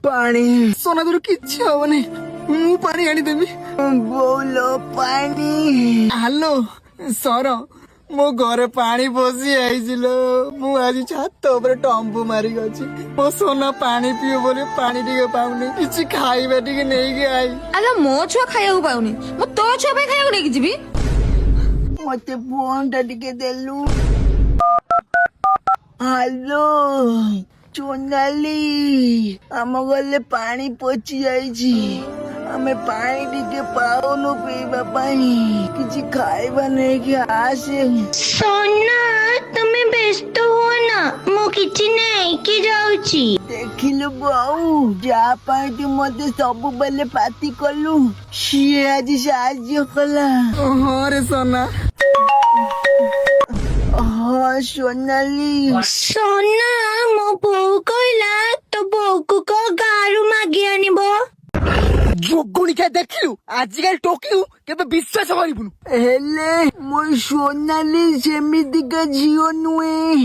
ପାଣି সোনা তোর কিচ্ছু হবনি, ମୁଁ ପାଣି ଆଣିଦେବି। ବୋଉଲୋ ପାଣି। ହାଲୋ ସର, ମୋ ଘରେ ପାଣି ପଶି ଯାଇଚିଲୋ। ମୁଁ ଆଜି ଛାତ ଉପରେ ଟମ୍ବୁ ମାରିକି ଅଛି। ମୋ সোনা ପାଣି ପିଇବ ବୋଲି ପାଣି ଟିକେ ପାଉନି, କିଛି ଖାଇବା ଟିକେ ନେଇକି ଆଇ। ଆଲୋ ମୋ ଛୁଆ ଖାଇବାକୁ ପାଉନି, ମୁଁ ତୋ ଛୁଆ ପାଇଁ ଖାଇବାକୁ ନେଇକି ଯିବି। ମତେ ଫୋନ ଟା ଟିକେ ଦେଲୁ। ହାଲୋ ଚୋନାଲି, ଆମ ଗଲେ ପାଣି ପଚି ଯାଇଛି। ଆମେ ପାଣି ଟିକେ ପାଉନୁ ପିଇବା ପାଇଁ, କିଛି ଖାଇବା ନେଇକି ଆସେ। सोना तमे व्यस्त हो ना, ମୁଁ କିଛି ନେଇକି ଯାଉଛି। ଦେଖିଲୁ ବୋଉ, ଯାହା ପାଇଁ ତୁ ମତେ ସବୁବେଳେ ପାତି କଲୁ, ସିଏ ଆଜି ସାହାଯ୍ୟ କଲା। ହଁ ରେ সোনা। ହଁ ସୋନାଲି। सोना ମୋ ବୋଉ କହିଲା ତୋ ବୋଉକୁ କହ ଗାଁରୁ ମାଗି ଆଣିବ। ଯୋଗୁଣିକା ଦେଖିଲୁ, ଆଜିକାଲି ଟୋକିକୁ କେବେ ବିଶ୍ୱାସ କରିବୁନୁ। ହେଲେ ମୋ ସୋନାଲି ସେମିତିକା ଝିଅ ନୁହେଁ।